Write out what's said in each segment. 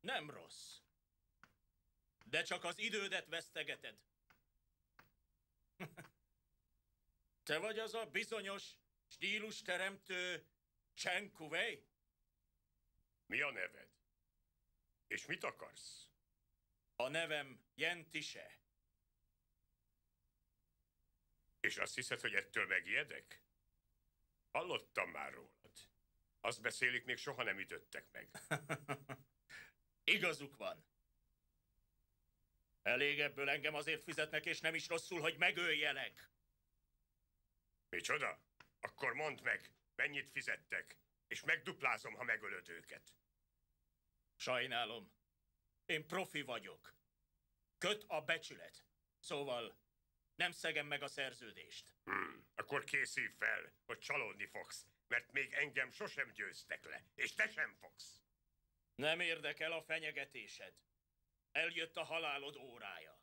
Nem rossz. De csak az idődet vesztegeted. Te vagy az a bizonyos stílusteremtő Chen Kuwei? Mi a neved? És mit akarsz? A nevem Yen Tise. És azt hiszed, hogy ettől megijedek? Hallottam már rólad. Azt beszélik, még soha nem ütöttek meg. Igazuk van. Elég ebből, engem azért fizetnek, és nem is rosszul, hogy megöljelek. Micsoda? Akkor mondd meg, mennyit fizettek, és megduplázom, ha megölöd őket. Sajnálom. Én profi vagyok. Köt a becsület. Szóval nem szegem meg a szerződést. Akkor készülj fel, hogy csalódni fogsz, mert még engem sosem győztek le, és te sem fogsz. Nem érdekel a fenyegetésed. Eljött a halálod órája.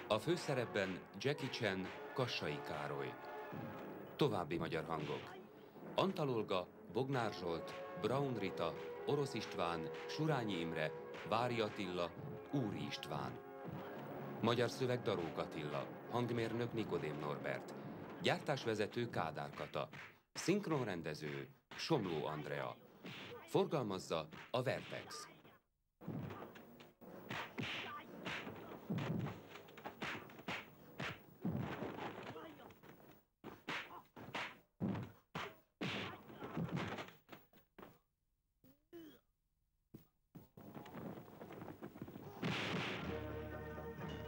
A főszerepben Jackie Chan, Kassai Károly. További magyar hangok: Antal Olga, Bognár Zsolt, Braun Rita, Orosz István, Surányi Imre, Vári Attila, Úri István. Magyar szöveg Darók Attila, hangmérnök Nikodém Norbert, gyártásvezető Kádár Kata, szinkronrendező Somló Andrea. Forgalmazza a Vertex.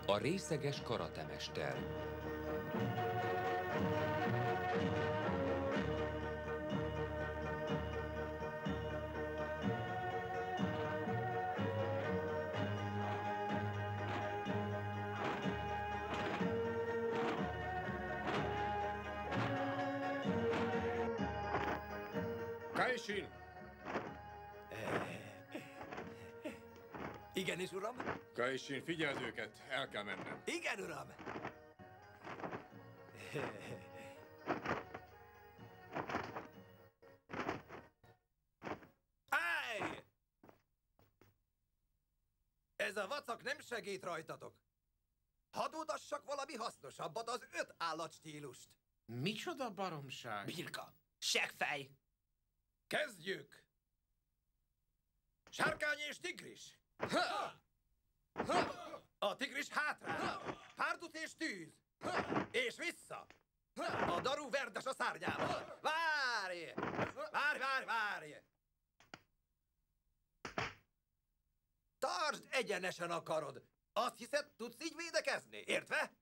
A részeges karatemester. Kaisin! Igenis, uram? Kaisin, figyeld őket, el kell mennem. Igen, uram! Állj! Ez a vacak nem segít rajtatok. Hadd mutassak valami hasznosabbat, az 5 állatstílust. Micsoda baromság? Birka! Seggfej! Kezdjük! Sárkány és tigris! A tigris hátrál! Párdut és tűz! És vissza! A daru verdes a szárnyával! Várj! Várj! Tartsd egyenesen a karod! Azt hiszed, tudsz így védekezni, értve?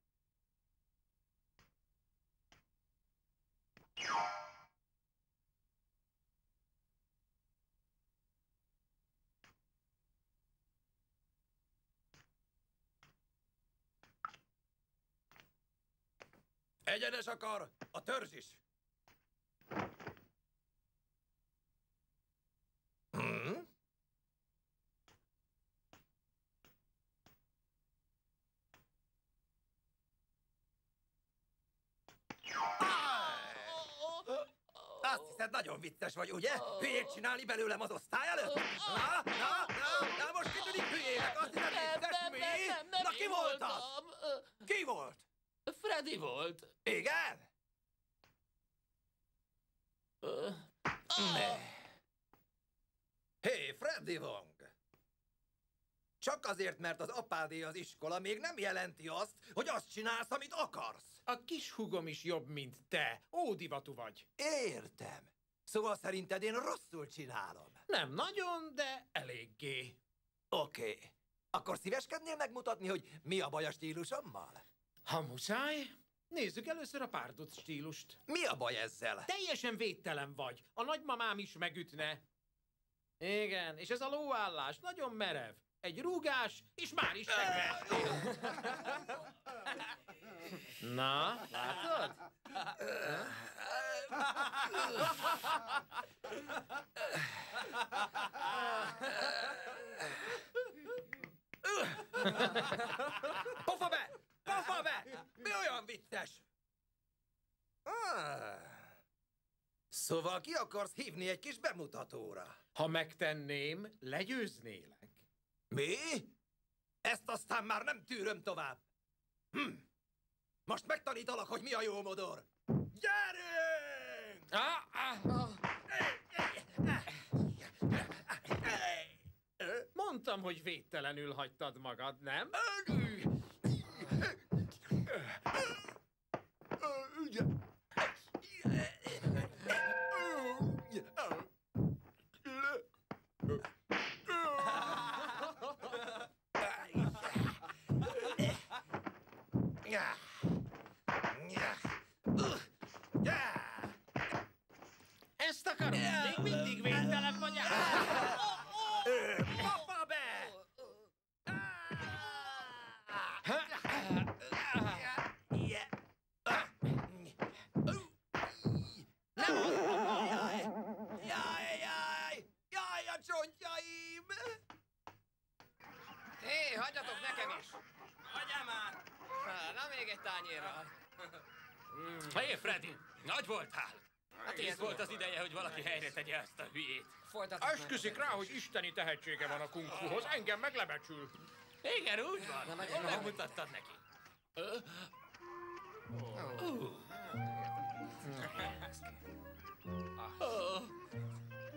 Egyenes a kar, a törzs is. Azt hiszed, nagyon vicces vagy, ugye? Hülyét csinálni belőlem az osztály előtt? Na, most kitűnik hülyének, azt hiszed, vicces, mi? Na, ki volt az? Ki volt? Freddy volt. Igen? Hé, Freddy Wong! Csak azért, mert az apádé az iskola, még nem jelenti azt, hogy azt csinálsz, amit akarsz. A kis húgom is jobb, mint te. Ódivatú vagy. Értem. Szóval szerinted én rosszul csinálom? Nem nagyon, de eléggé. Oké. Akkor szíveskednél megmutatni, hogy mi a baj a stílusommal? Ha muszáj, nézzük először a párdut stílust. Mi a baj ezzel? Teljesen védtelen vagy. A nagymamám is megütne. Igen, és ez a lóállás nagyon merev. Egy rúgás, és már is megvertél. Na, látod? Pofa be! vittes! Szóval ki akarsz hívni egy kis bemutatóra? Ha megtenném, legyőznélek. Mi? Ezt aztán már nem tűröm tovább. Most megtanítalak, hogy mi a jó modor. Gyerünk! Mondtam, hogy védtelenül hagytad magad, nem? Ezt akarom! Még mindig védtelen vagy! Papa be! Jaj, a csontjaim! Hé, hagyjatok nekem is! Hagyjál már! Na, még egy tányérral. Hé, Freddy, nagy voltál! Hát ez volt az ideje, hogy valaki helyre tegye ezt a hülyét. Folytatok Esküszik rá, hogy isteni tehetsége van a kung fuhoz, engem meglebecsül. Igen, úgy van. Megmutattad neki.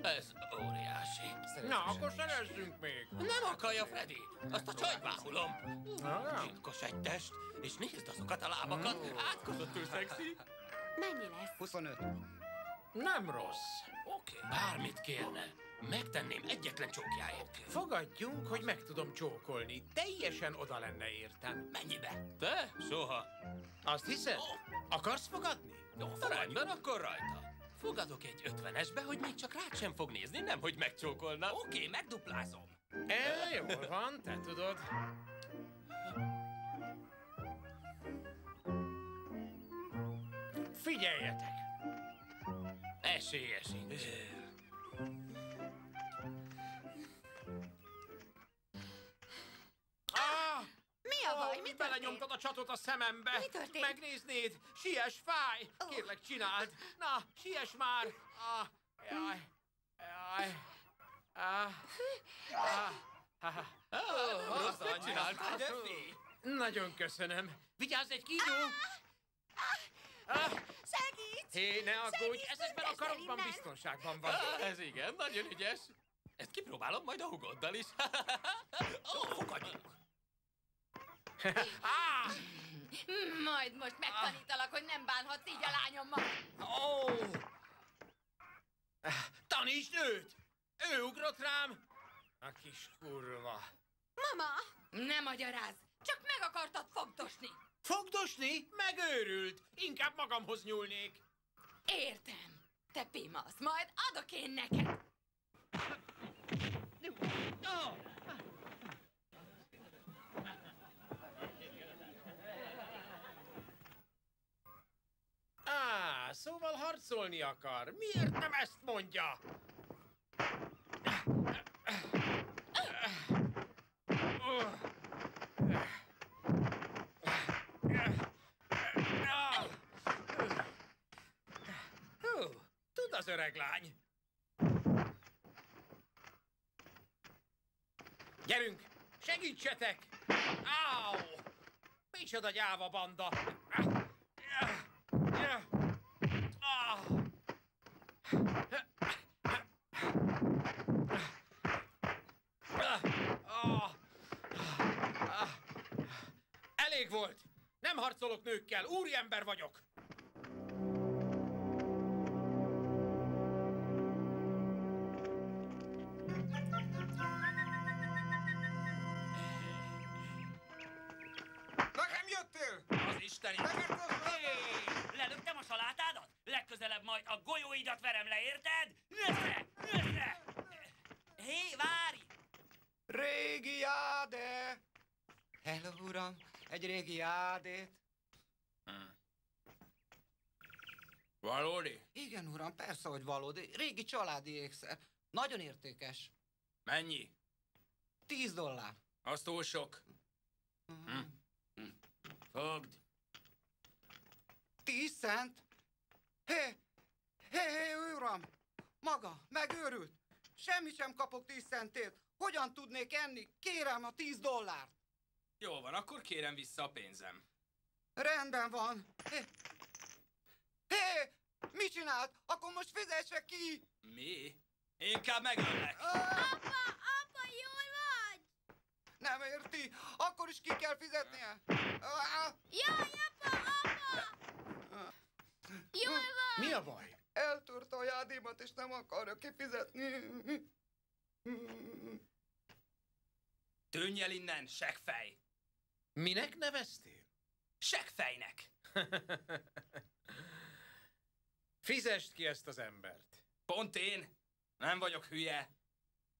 Ez óriási. Na, akkor szerezzünk még. Nem akarja, Freddy. Azt a csajt bámulom. Csinkos egy test, és nézd azokat a lábakat. Átkozottul szexi. Mennyi lesz? 25. Nem rossz. Oké. Bármit kérne. Megtenném egyetlen csókjáért. Fogadjunk, hogy meg tudom csókolni. Teljesen oda lenne értem. Mennyibe? Te? Soha. Azt hiszed? Akarsz fogadni? Jó, rendben, akkor rajta. Fogadok egy 50-esbe, hogy még csak rád sem fog nézni, nem hogy megcsókolna. Oké, megduplázom. Jól van, te tudod. Figyeljetek! Esélye sincs. Mi a baj? Mi történt? Belenyomtad a csatot a szemembe. Mi történt? Megnéznéd? Siess, fáj! Kérlek, csináld! Na, siess már! Jaj! Jaj! Rosszat csináltál, Duffy. Nagyon köszönöm. Vigyázz egy kígyó! Segíts! Hé, ne aggódj, Segíts, ezekben a tüntesd el karokban innen! biztonságban vagy. Ez igen, nagyon ügyes. Ezt kipróbálom majd a hugoddal is. Fogadjunk. Majd most megtanítalak, hogy nem bánhatsz így a lányommal. Tanítsd őt! Ő ugrott rám! A kis kurva. Mama! Ne magyarázz! Csak meg akartad fogdosni. Fogdosni? Megőrült! Inkább magamhoz nyúlnék. Értem. Te pimasz, majd adok én neked. Szóval harcolni akar. Miért nem ezt mondja? Tud az öreg lány. Gyerünk! Segítsetek! Áó! Micsoda gyáva banda! Elég volt! Nem harcolok nőkkel, úriember vagyok! Nekem jöttél! Az isteni. Lelöktem a salátádat? Legközelebb majd a golyóidat verem le, érted? Nőszre! Nőszre! Hé, várj! Régi jáde! Hello, uram! Egy régi jádét. Valódi? Igen, uram, persze, hogy valódi. Régi családi ékszer. Nagyon értékes. Mennyi? $10. Az túl sok. Fogd. cent? Hé, uram! Maga, megőrült! Semmit sem kapok 10 centért. Hogyan tudnék enni? Kérem a $10. Jó van, akkor kérem vissza a pénzem. Rendben van. Hé! Mit csinált? Akkor most fizesse ki! Mi? Inkább megöllek. Apa, jól vagy? Nem érti? Akkor is ki kell fizetnie. Jaj, apa! Jól vagy? Mi a baj? Eltörte a jádémat, és nem akarja kifizetni. Tűnj el innen, seggfej! Minek neveztél? Seggfejnek! Fizest ki ezt az embert. Pont én? Nem vagyok hülye.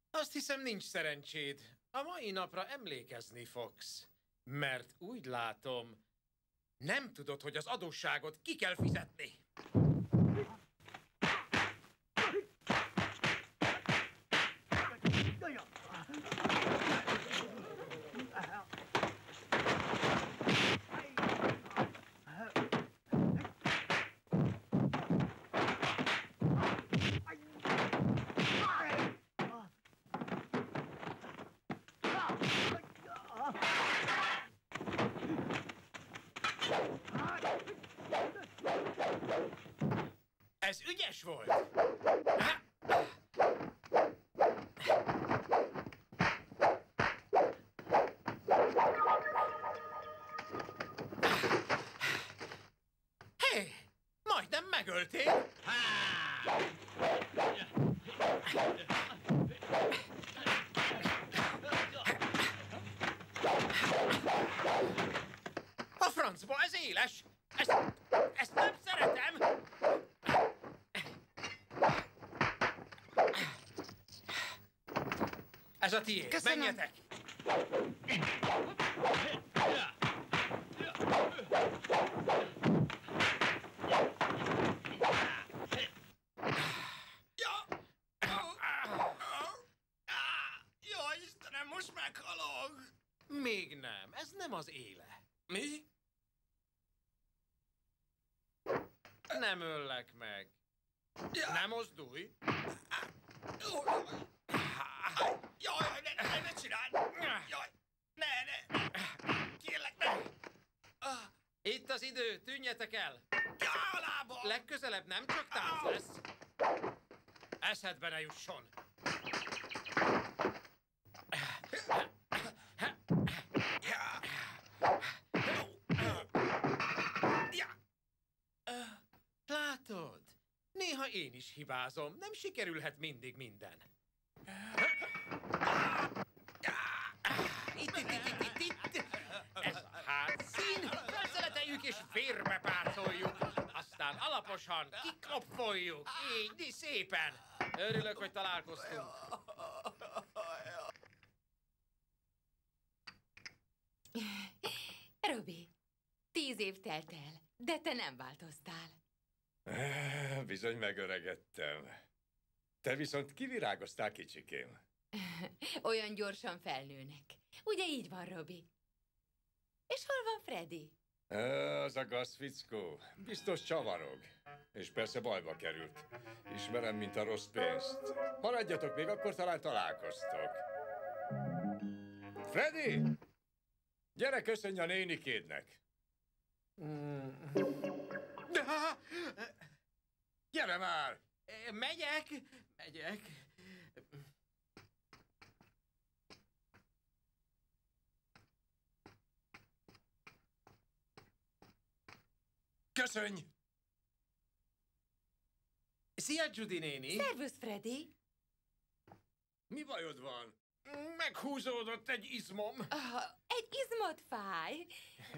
Azt hiszem, nincs szerencséd. A mai napra emlékezni fogsz. Mert úgy látom, nem tudod, hogy az adósságot ki kell fizetni. Ez ügyes volt! Hé! Majdnem megöltél! A francba, ez éles! Ezt nem szeretem! Ez a tiéd, Köszönöm. menjetek! Jaj, Istenem, most meghalok! Még nem, ez nem az éle. Mi? Nem öllek meg. Nem mozdulj! Jaj, ne csinálj! Jaj, ne! Kérlek, ne! Itt az idő, tűnjetek el! A lábam! Legközelebb nem csak tánc lesz. Eszedbe ne jusson! Látod? Néha én is hibázom. Nem sikerülhet mindig minden. Itt. Ez a hátszín. Felszeleteljük és vérbe pácoljuk. Aztán alaposan kiklopfoljuk. Így, szépen. Örülök, hogy találkoztunk. Robi, 10 év telt el, de te nem változtál. Bizony megöregedtem. Te viszont kivirágoztál, kicsikém. Olyan gyorsan felnőnek. Ugye így van, Robi? És hol van Freddy? Az a gazfickó. Biztos csavarog. És persze bajba került. Ismerem, mint a rossz pénzt. Maradjatok még, akkor talán találkoztok. Freddy! Gyere, köszönj a nénikédnek! Gyere már! Megyek. Köszönj! Szia, Judy néni! Szervusz, Freddy! Mi bajod van? Meghúzódott egy izmom. Egy izmod fáj.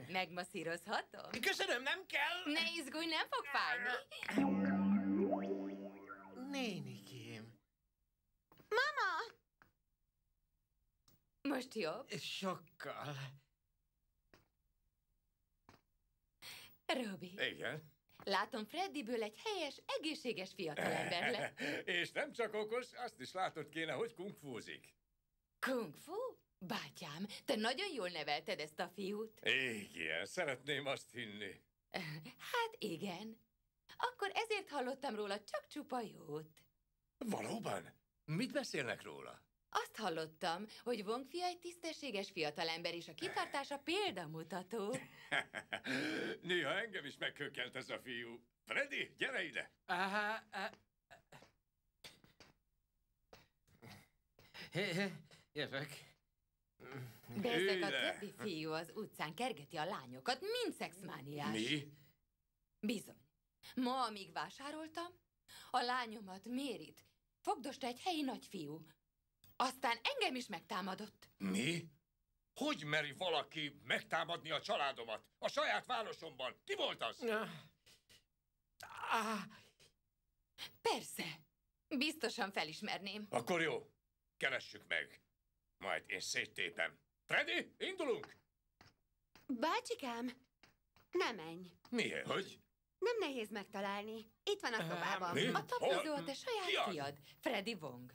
Megmasszírozhatom? Köszönöm, nem kell. Ne izgulj, nem fog fájni. Nénikém. Mama! Most jobb? Sokkal. Robi, Igen. látom Freddyből egy helyes, egészséges fiatalember lett. És nem csak okos, azt is látod kéne, hogy kungfúzik. Kung fu? Bátyám, te nagyon jól nevelted ezt a fiút. Igen, szeretném azt hinni. Hát igen. Akkor ezért hallottam róla csak csupa jót. Valóban? Mit beszélnek róla? Azt hallottam, hogy Wong fia egy tisztességes fiatalember, és a kitartása példamutató. Néha engem is megkökkent ez a fiú. Freddy, gyere ide! Jövök. Bezzeg a többi fiú az utcán kergeti a lányokat, mind szexmániás. Mi? Bizony. Ma, amíg vásároltam, a lányomat, Mérit, fogdosta egy helyi nagyfiú. Aztán engem is megtámadott. Mi? Hogy meri valaki megtámadni a családomat? A saját városomban? Ki volt az? Persze. Biztosan felismerném. Akkor jó. Keressük meg. Majd én széttépem. Freddy, indulunk? Bácsikám, ne menj. Miért? Hogy? Nem nehéz megtalálni. Itt van a szobában. Mi? A tapozó a te Ki saját az? fiad, Freddy Wong.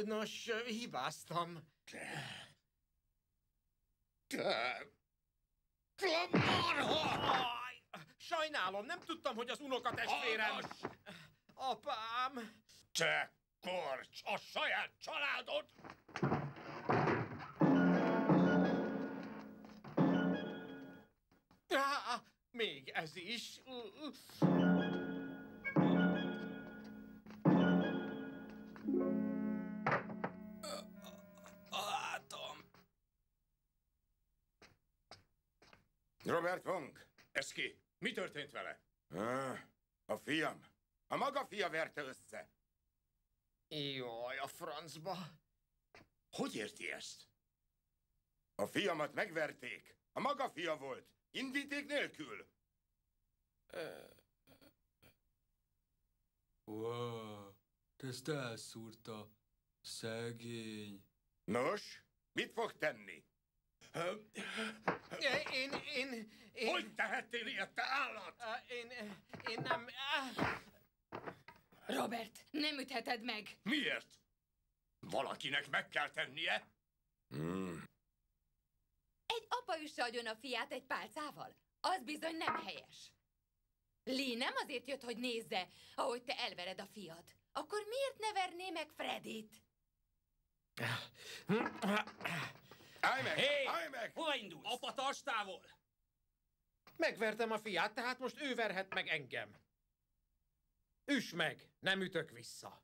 Nos, hibáztam. Marha! Sajnálom, nem tudtam, hogy az unokatestvérem. Apám! Te korcs! A saját családod! Még ez is. A hátam. Robert Wong, ez ki? Mi történt vele? A fiam. A maga fia verte össze. Jaj, a francba. Hogy érti ezt? A fiamat megverték. A maga fia volt. Indíték nélkül. Wow, ezt elszúrta. Szegény. Nos, mit fog tenni? Én... Hogy tehettél ilyet, te állat? Én nem... Robert, nem ütheted meg! Miért? Valakinek meg kell tennie? Egy apa üsse agyon a fiát egy pálcával? Az bizony nem helyes. Lee nem azért jött, hogy nézze, ahogy te elvered a fiad. Akkor miért ne verné meg Freddyt? Állj meg! Hé! Állj meg! Hova indulsz? Apa, tarts távol! Megvertem a fiát, tehát most ő verhet meg engem. Üss meg, nem ütök vissza.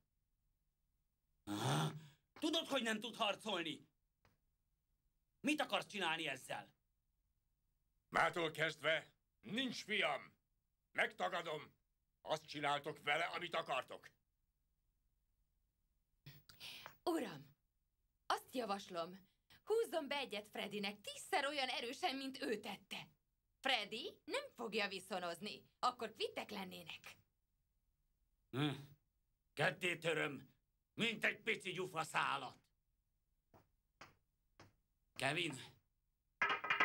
Tudod, hogy nem tud harcolni? Mit akarsz csinálni ezzel? Mától kezdve nincs fiam. Megtagadom. Azt csináltok vele, amit akartok. Uram, azt javaslom, húzzon be egyet Freddynek 10-szer olyan erősen, mint ő tette. Freddy nem fogja viszonozni, akkor kvittek lennének. Ketté töröm, mint egy pici gyufaszálat. Kevin,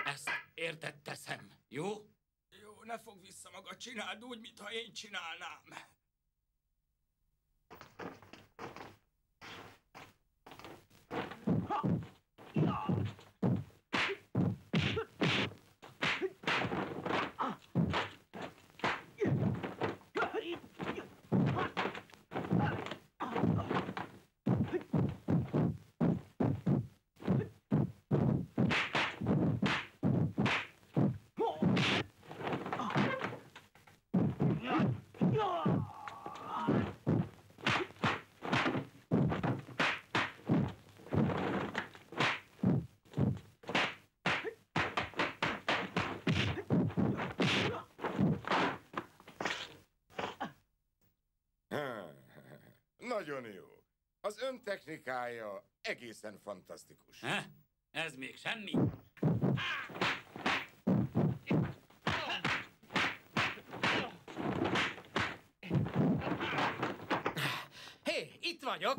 ezt érted teszem, jó? Jó, ne fogd vissza magad, csináld úgy, mintha én csinálnám. Nagyon jó. Az ön technikája egészen fantasztikus. Ez még semmi. Hé, itt vagyok!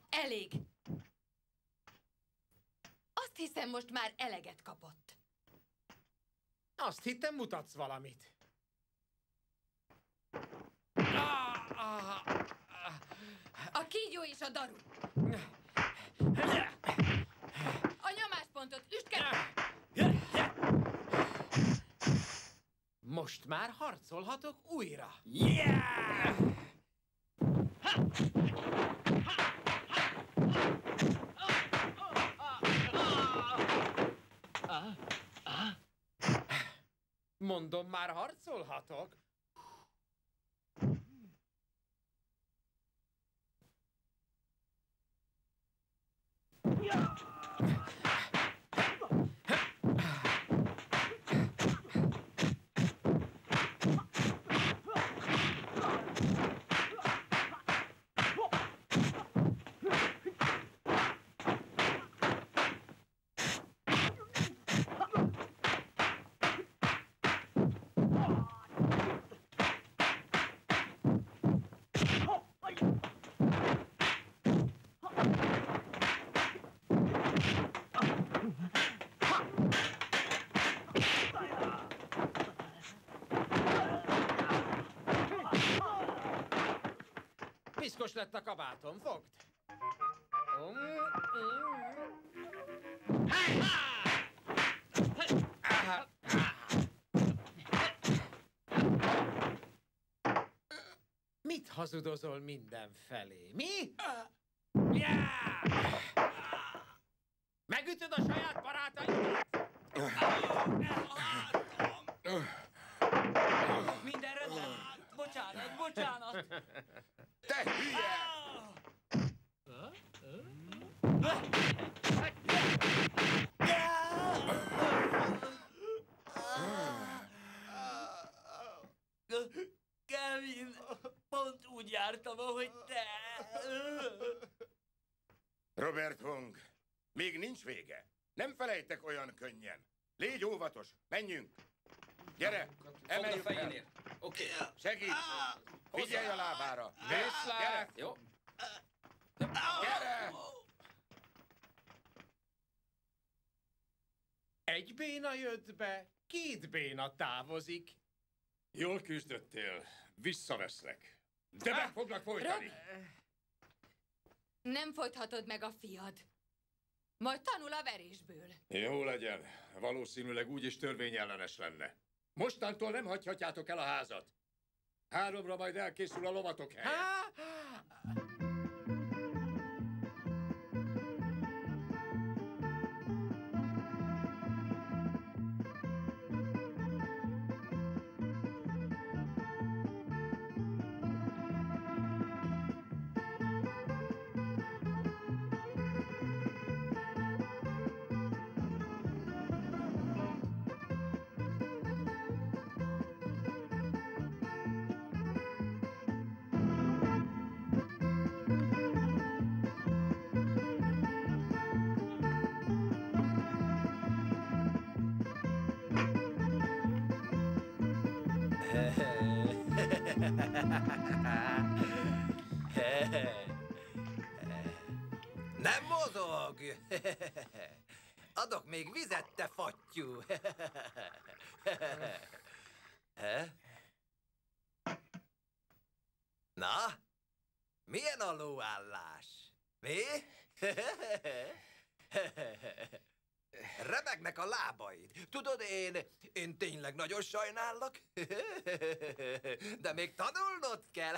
Elég. hiszem, most már eleget kapott. Azt hittem, mutatsz valamit. A kígyó és a daru. A nyomáspontot üstked! Most már harcolhatok újra. Yeah! Mondom, már harcolhatok. Piszkos lett a kabátom, fogd! Mit hazudozol mindenfelé? Mi? Megütöd a saját barátaidat? Minden rendben? Bocsánat, bocsánat! Te hülye! Kevin, pont úgy jártam, ahogy te. Robert Hong, még nincs vége. Nem felejtek olyan könnyen. Légy óvatos, menjünk! Gyere, emeljük fel! Oké. Segíts! Figyelj a lábára! Viszlát! Jó. Gyere! Egy béna jött be, két béna távozik. Jól küzdöttél. Visszaveszlek. De meg foglak folytani. Nem folythatod meg a fiad. Majd tanul a verésből. Jó legyen. Valószínűleg úgyis törvényellenes lenne. Mostantól nem hagyhatjátok el a házat. 3-ra majd elkészül a lovatok helye. Nem mozog! Adok még vizet, te fattyú! Na? Milyen a lóállás? Mi? Remegnek a lábaid. Tudod, én tényleg nagyon sajnállak, de még tanulnod kell.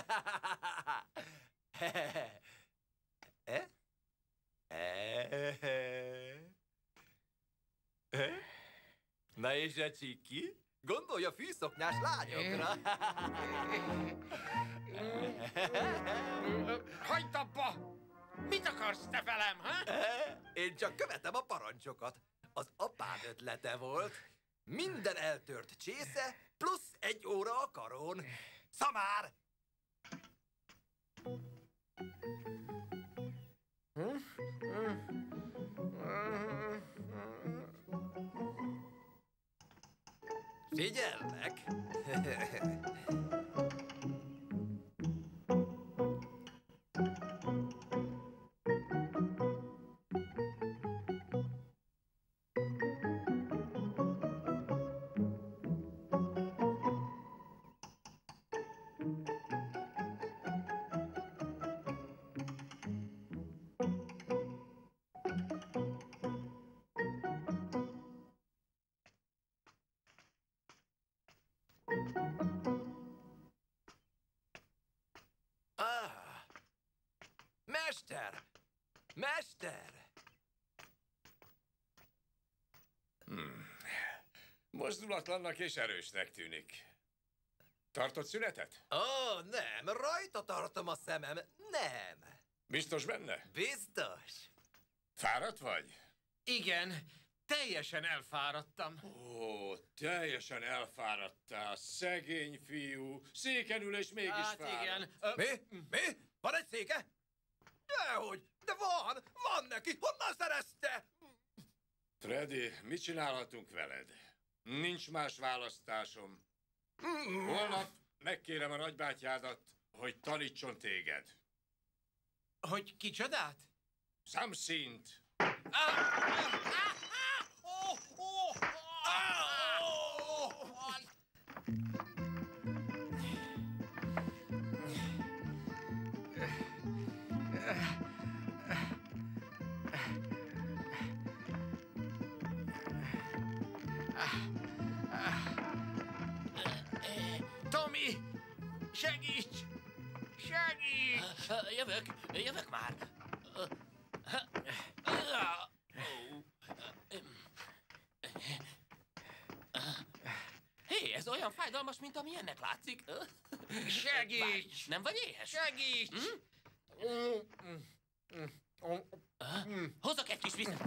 Na és a csiki? Gondolj a fűszoknyás lányokra. Hagyd abba! Mit akarsz te velem, ha? Én csak követem a parancsokat. Az apád ötlete volt. Minden eltört csésze, plusz 1 óra a karón. Szamár! Figyellek! Mester! Mester! Mozdulatlannak és erősnek tűnik. Tartott szünetet? Ó, nem, rajta tartom a szemem. Nem. Biztos benne? Biztos. Fáradt vagy? Igen, teljesen elfáradtam. Ó, teljesen elfáradtál, szegény fiú. Széken ül és mégis Hát fáradt. igen. Mi? Van egy széke? Dehogy, de van neki. Honnan szerezte? Freddy, mit csinálhatunk veled? Nincs más választásom. Holnap megkérem a nagybátyádat, hogy tanítson téged. Hogy kicsodát? Samszint. Tommy! Segíts! Segíts! Jövök már. Hé, ez olyan fájdalmas, mint ami ennek látszik. Segíts! Nem vagy éhes? Segíts! Hozzak egy kis vizet.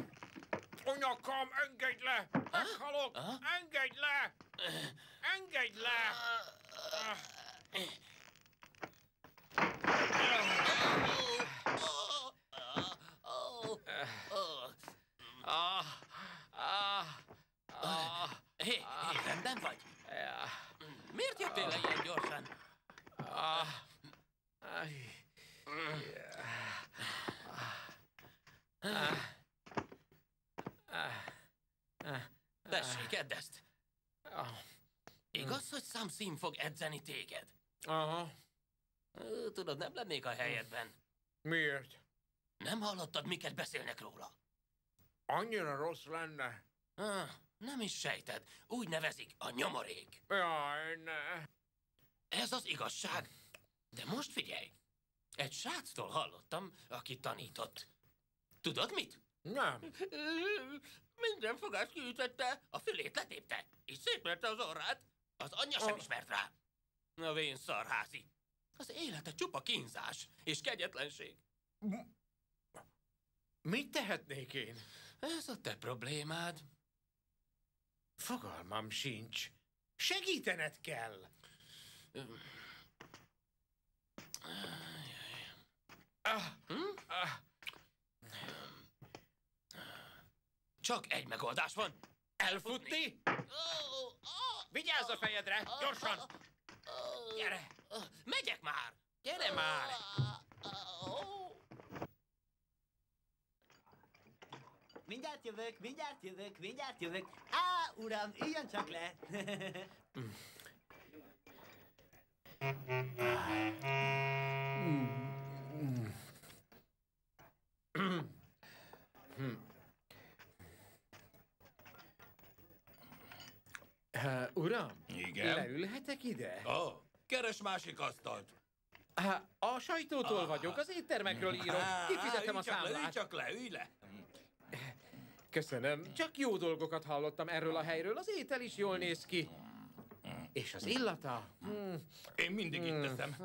Anyakám, engedj le! Meghalok! Engedj le! Engedj le! Hé, rendben vagy? Miért jöttél le ilyen gyorsan? Tessék, edd ezt. Igaz, hogy Samszin fog edzeni téged? Aha. Tudod, nem lennék a helyedben. Miért? Nem hallottad, miket beszélnek róla? Annyira rossz lenne. Nem is sejted. Úgy nevezik, a nyomorék. Jaj, ne. Ez az igazság. De most figyelj. Egy sráctól hallottam, aki tanított. Tudod mit? Nem. Minden fogást kiütötte, a fülét letépte, és szétverte az orrát. Az anyja sem ismert rá. A vén szarházi. Az élete csupa kínzás és kegyetlenség. Mit tehetnék én? Ez a te problémád. Fogalmam sincs. Segítened kell. Csak egy megoldás van. Elfutni? Vigyázz a fejedre! Gyorsan! Gyere! Megyek már! Gyere már! Mindjárt jövök, mindjárt jövök, mindjárt jövök. Á, uram, üljön csak le! Uram? Igen? Leülhetek ide? Keres másik asztalt. A sajtótól vagyok, az éttermekről írok. Kifizetem a számlát. Ülj csak le, ülj le! Köszönöm. Csak jó dolgokat hallottam erről a helyről. Az étel is jól néz ki. És az illata? Én mindig itt teszem.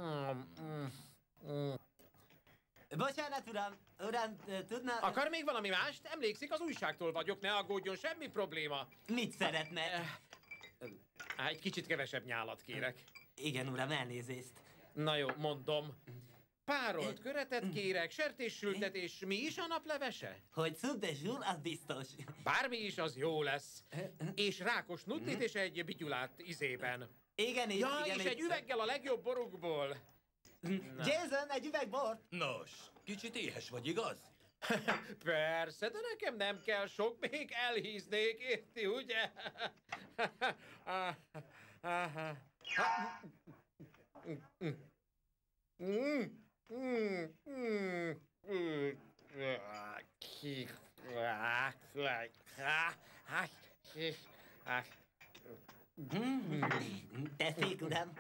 Bocsánat, uram. Uram, tudna... Akar még valami mást? Emlékszik, az újságtól vagyok, ne aggódjon, semmi probléma. Mit szeretne? Egy kicsit kevesebb nyálat kérek. Igen, uram, elnézést. Na jó, mondom. Párolt köretet kérek, sertéssültet, és mi is a naplevese? Hogy soup de jour, az biztos. Bármi is, az jó lesz. És rákos nutlit és egy bityulát izében. Igen, ja, igen, és egy üveggel a legjobb borukból. Jason, egy üveg bort. Nos, kicsit éhes vagy, igaz? Persze, de nekem nem kell sok, még elhíznék, érti, ugye? Te uram.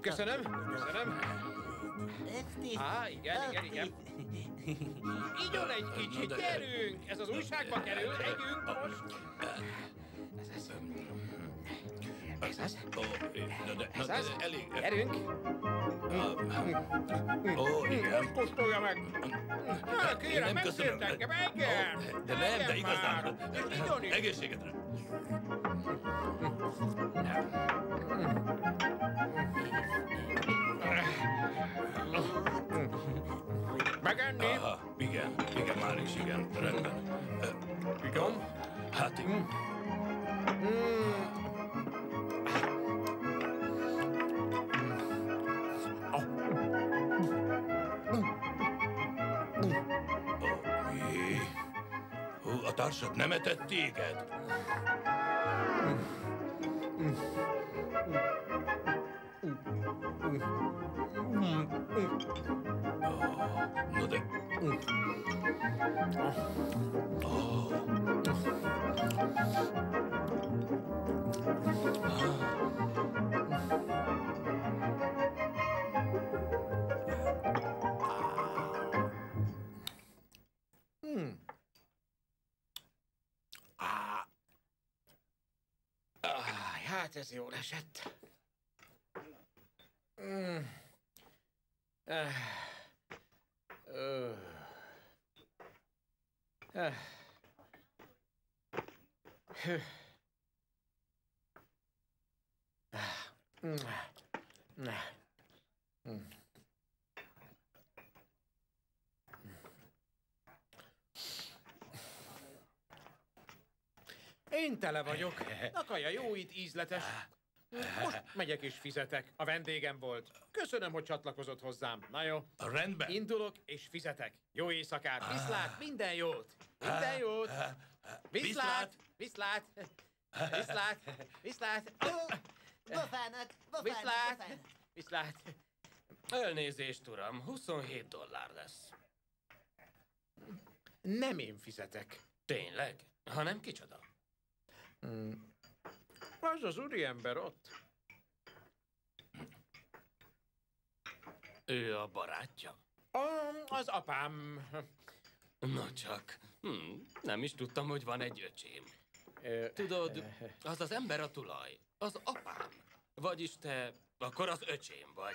Köszönöm, köszönöm. Igen. Igyon egy kicsit, gyerünk! Ez az újságba kerül, együnk most! Ez az. Elég. Gyerünk! Igen. Most kóstolja meg! Kérem, megkértek, igen! De nem, de igazán. Igyon is! Egészségedre. Megenni? Aha, igen, már is, igen, rendben. Igen? Hát igen. A társad nem etett téged? No de... Hát ez jól esett. Én tele vagyok. A kaja jó, itt ízletes. Most megyek és fizetek. A vendégem volt. Köszönöm, hogy csatlakozott hozzám. Na jó. Rendben. Indulok és fizetek. Jó éjszakát. Viszlát, minden jót. Minden jót. Viszlát. Viszlát. Viszlát. Viszlát. Bofának. Viszlát. Viszlát. Elnézést, uram, $27 lesz. Nem én fizetek. Tényleg? Ha nem, kicsoda? Az az úriember ott. Ő a barátja? Az apám. Na csak. Nem is tudtam, hogy van egy öcsém. Tudod, az az ember a tulaj. Az apám. Vagyis te, akkor az öcsém vagy.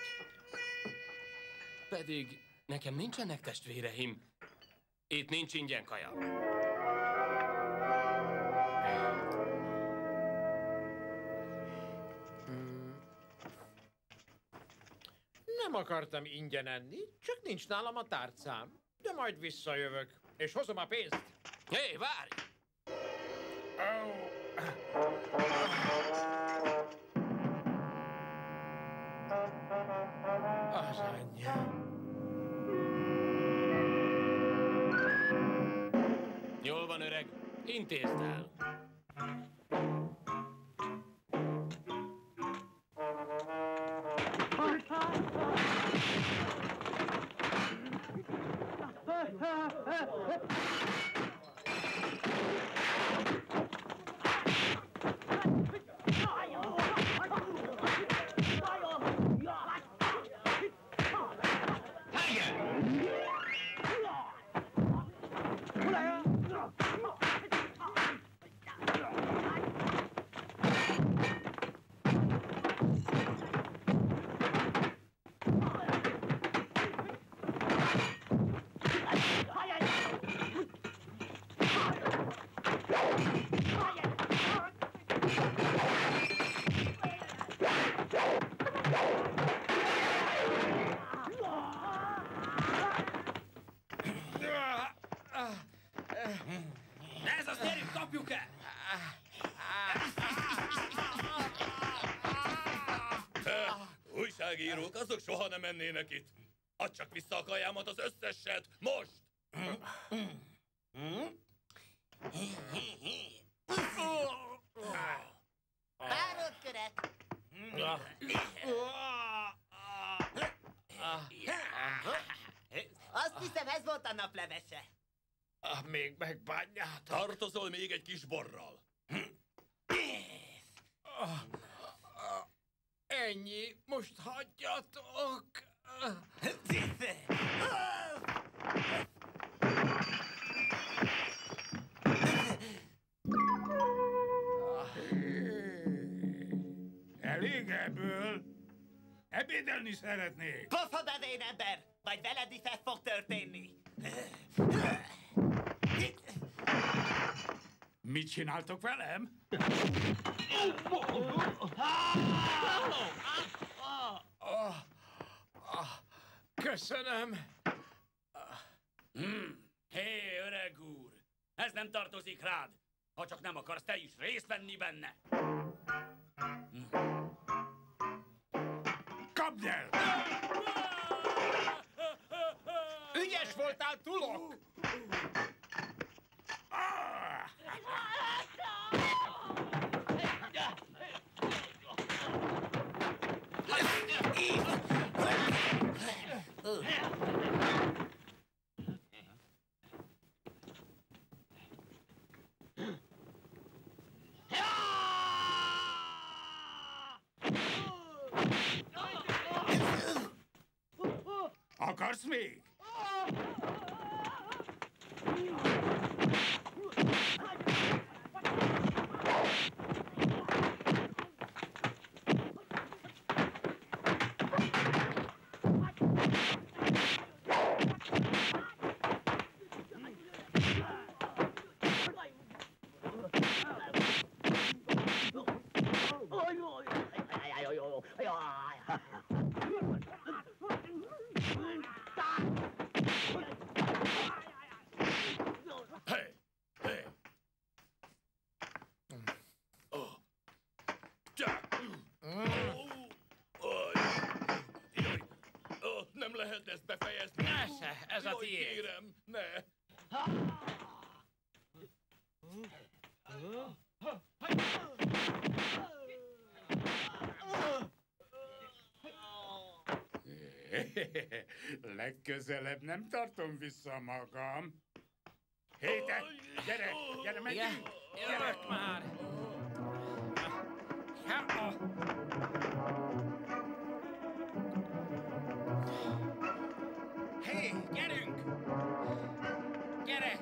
Pedig nekem nincsenek testvéreim. Itt nincs ingyen kaja. Nem akartam ingyen enni, csak nincs nálam a tárcám. De majd visszajövök, és hozom a pénzt. Hé, várj! Az anyja. Jól van, öreg. Intézd el. Ez az, gyerünk, kapjuk el! Újságírók, azok soha nem mennének itt. Add csak vissza a kajámat, az összeset, most! Párod-köret! Azt hiszem, ez volt a naplevese. Még megbánjátok. Tartozol még egy kis borral. Ennyi, most hagyjatok! Elég ebből? Ebédelni szeretnék. Pofabevén ember! Vagy veled is ez fog történni! Mit csináltok velem? Köszönöm! Hé, öreg úr! Ez nem tartozik rád! Ha csak nem akarsz te is részt venni benne! Kapd el! Ügyes voltál, Tulok! Akarsz még? Nem lehet ezt befejezni. Persze, ez a Jaj, tiéd. kérem, ne. Legközelebb nem tartom vissza magam. Hé, te! Gyere! Gyere, menjünk! Jövök már! Hé, gyerünk! Gyere!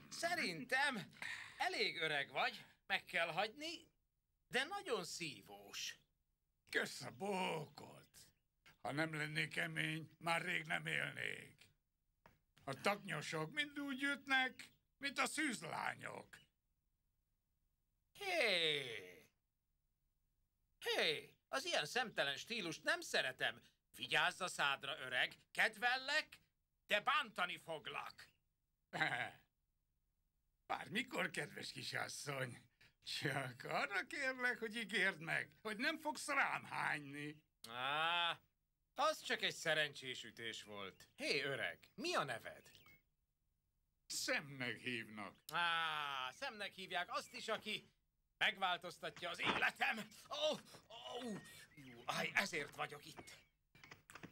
Szerintem elég öreg vagy, meg kell hagyni, de nagyon szívós. Kösz a bókot! Ha nem lennék kemény, már rég nem élnék. A taknyosok mind úgy ütnek, mint a szűzlányok. Hé, az ilyen szemtelen stílust nem szeretem. Vigyázz a szádra, öreg, kedvellek, de bántani foglak. Bármikor, kedves kisasszony. Csak arra kérlek, hogy ígérd meg, hogy nem fogsz rám hányni. Az csak egy szerencsés ütés volt. Hé, öreg, mi a neved? Szemnek hívnak. Szemnek hívják azt is, aki megváltoztatja az életem. Ezért vagyok itt.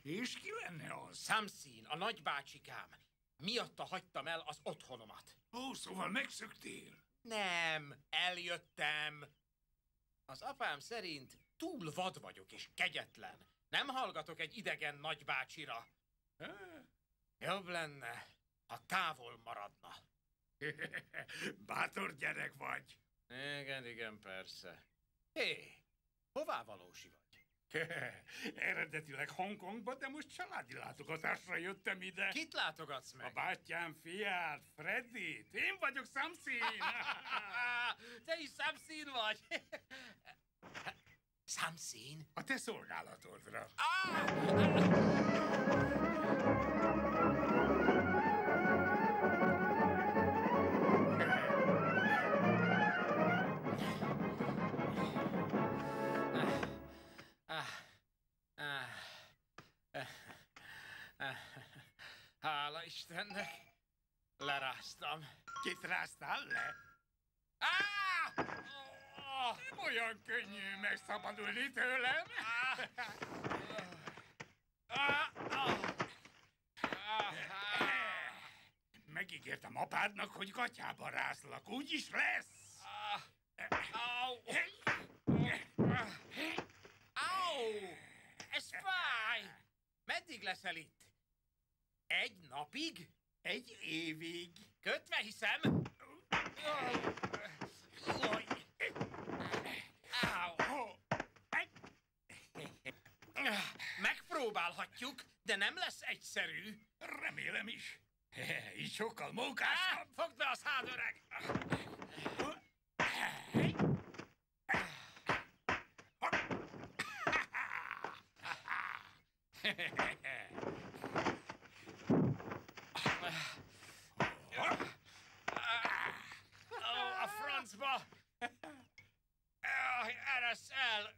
És ki lenne az? Samson, a nagybácsikám. Miatta hagytam el az otthonomat. Szóval megszöktél? Nem, eljöttem. Az apám szerint túl vad vagyok és kegyetlen. Nem hallgatok egy idegen nagybácsira. Jobb lenne, ha távol maradna. Bátor gyerek vagy. Igen, persze. Hé, hová valósi vagy? Eredetileg Hongkongba, de most családi látogatásra jöttem ide. Kit látogatsz meg? A bátyám fiát, Freddit. Én vagyok Samson. Te is Samson vagy. Samson? A te szolgálatodra. Hála Istennek, leráztam. Kit ráztál le? Nem olyan könnyű megszabadulni tőlem. Megígértem apádnak, hogy gatyába rázlak. Úgy is lesz. Au! Ez fáj! Meddig leszel itt? Egy napig? Egy évig. Kötve hiszem. Megpróbálhatjuk, de nem lesz egyszerű. Remélem is. Így sokkal mókásabb. Fogd be a szád, öreg! A francba! Eresz el!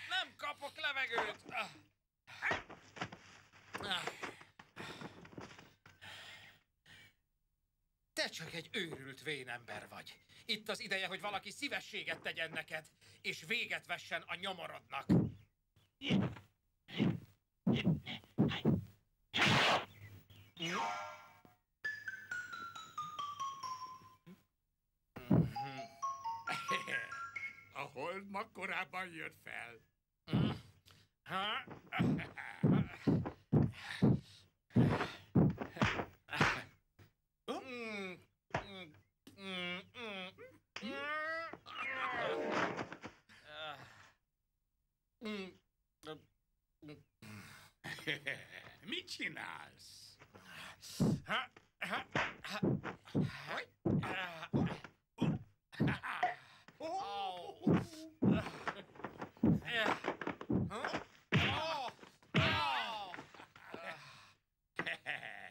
Nem kapok levegőt! Te csak egy őrült vénember vagy. Itt az ideje, hogy valaki szívességet tegyen neked, és véget vessen a nyomorodnak. A hold ma korábban jött fel. Mit csinálsz?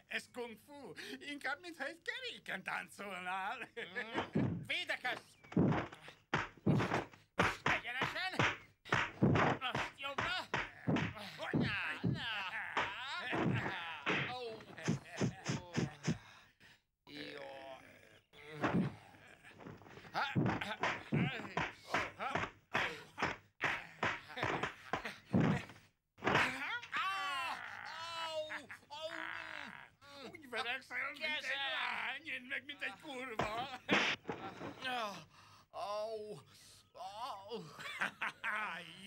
Ez kung fu. Inkább, mintha egy keréken táncolnál. Védekezz! Egyenesen! Jobbra! Úgy verekszel, mint egy lány, én meg, mint egy kurva.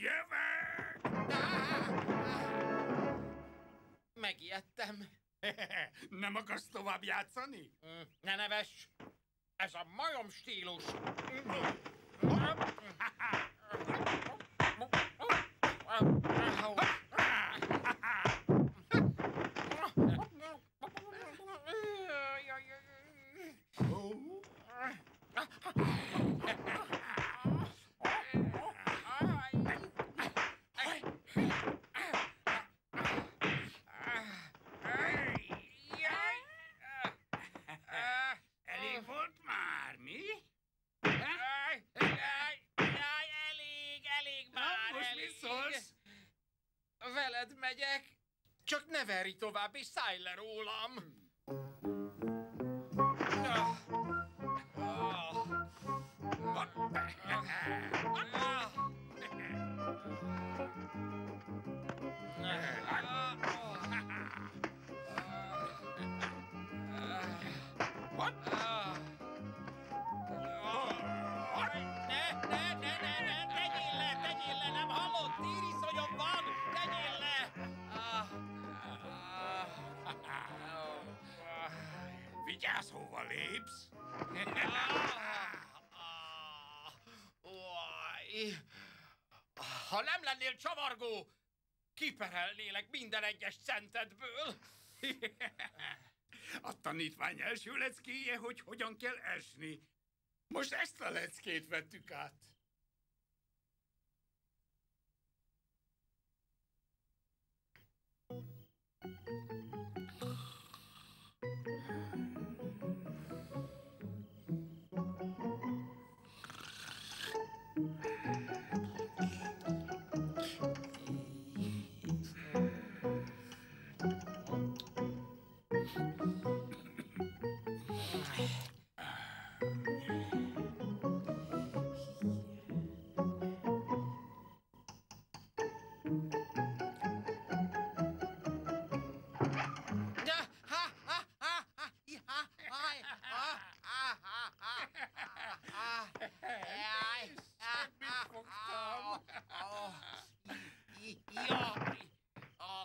Jövök! Megijedtem. Nem akarsz tovább játszani? Ne nevess! Ez a majom stílus. Elég volt már, mi? Elég már, most elég. mit szólsz? Veled megyek, csak ne verj tovább, és szállj le rólam. Tegyél le, nem hallod? Tíriszonyom van, tegyél le! Vigyázz, hova lépsz! Ha nem lennél csavargó, kiperelnélek minden egyes centedből. A tanítvány első leckéje, hogy hogyan kell esni. Most ezt a leckét vettük át.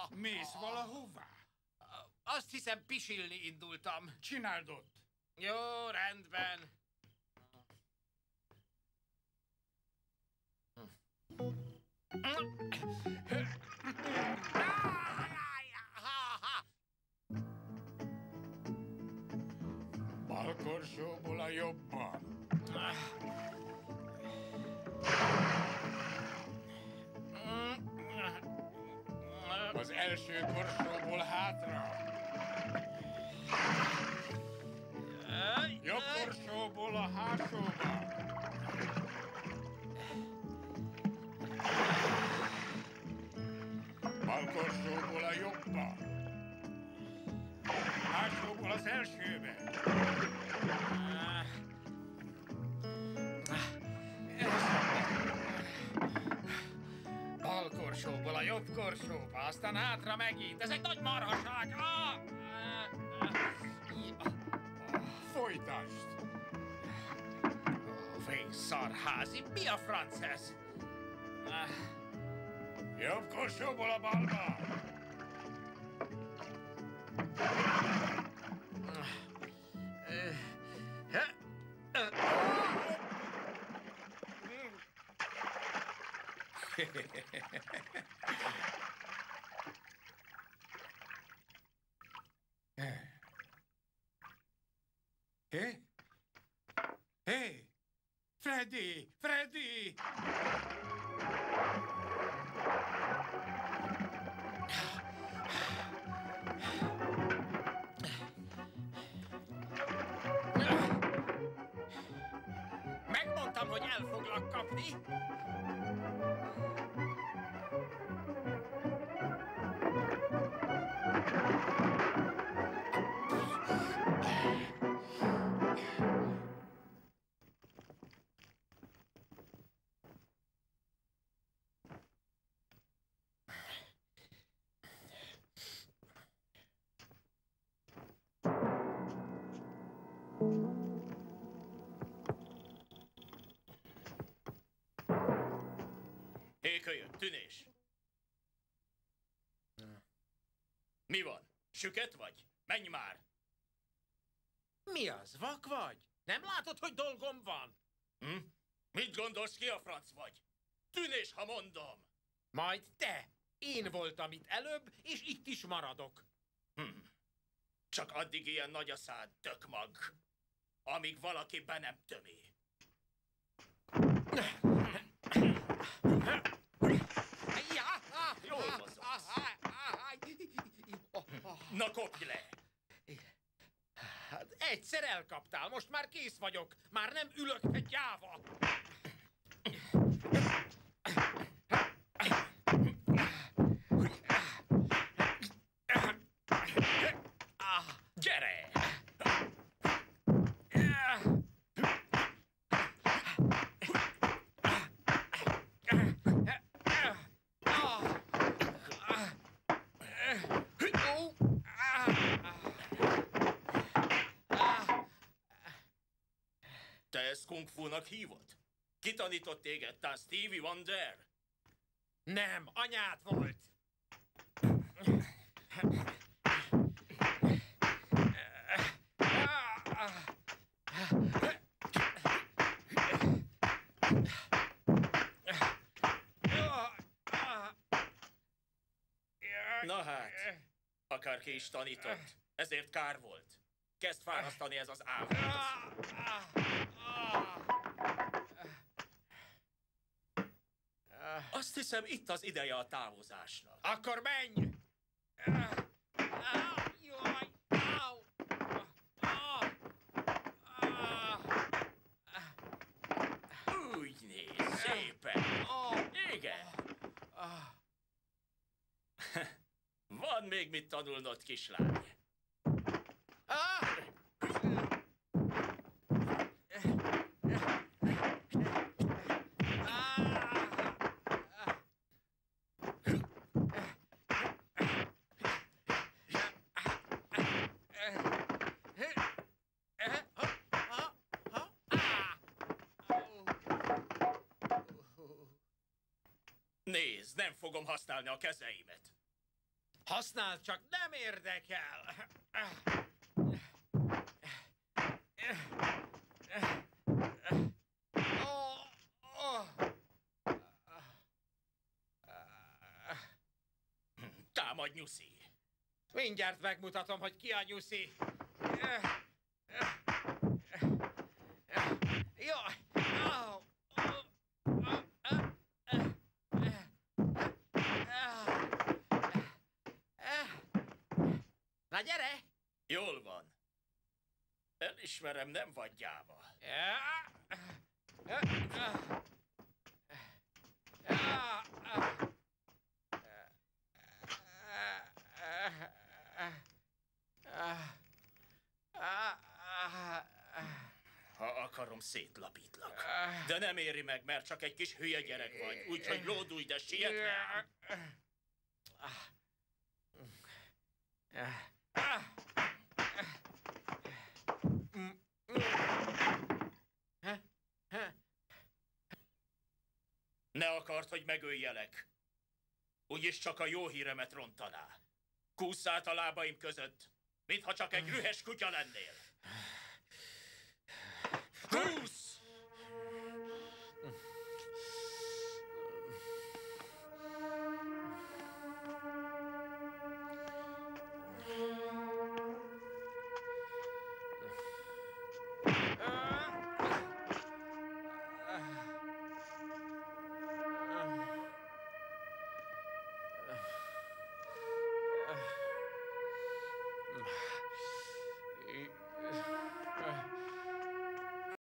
Mész valahová? Azt hiszem, pisilni indultam. Csináld ott. Jó, rendben. Bal korsóból a jobban. Az első korsóból hátra. Jobb korsóból a hátsóba. Bal korsóból a jobba. Hátsóból az elsőbe. Bal korsóból a jobb korsóba, aztán hátra megint. Ez egy nagy marhaság. Folytasd! Vényszarházi, mi a franc ez? Jobb korsóból a balba! Hé? Hé! Freddy! Freddy! Megmondtam, hogy el foglak kapni. Ékölyök, tűnés! Mi van? Süket vagy? Menj már! Mi az, vak vagy? Nem látod, hogy dolgom van? Hm? Mit gondolsz, ki a franc vagy? Tűnés, ha mondom! Majd te! Én voltam itt előbb, és itt is maradok. Csak addig ilyen nagy a szád, tökmag, amíg valaki be nem tömi. Jól mozogsz. Na, kopj le! Hát egyszer elkaptál, most már kész vagyok. Már nem ülök egy gyáva. Gyere! Te ezt kung fu-nak hívod? Ki tanított téged, tán Stevie Wonder? Nem, anyád volt. Na hát, akárki is tanított, ezért kár volt. Kezd fárasztani ez az állat. Azt hiszem, itt az ideje a távozásnak. Akkor menj! Úgy néz, szépen. Igen. Van még mit tanulnod, kislány. ehhez nem fogom használni a kezeimet. Használd, csak nem érdekel. Támadj, nyuszi! Mindjárt megmutatom, hogy ki a nyuszi. Jaj! Na gyere! Jól van. Elismerem, nem vagy gyáva. Ha akarom, szétlapítlak. De nem éri meg, mert csak egy kis hülye gyerek vagy. Úgyhogy lódulj, de sietve. Ne akart, hogy megöljelek. Úgyis csak a jó híremet rontaná. Kússz át a lábaim között, mintha csak egy rühes kutya lennél.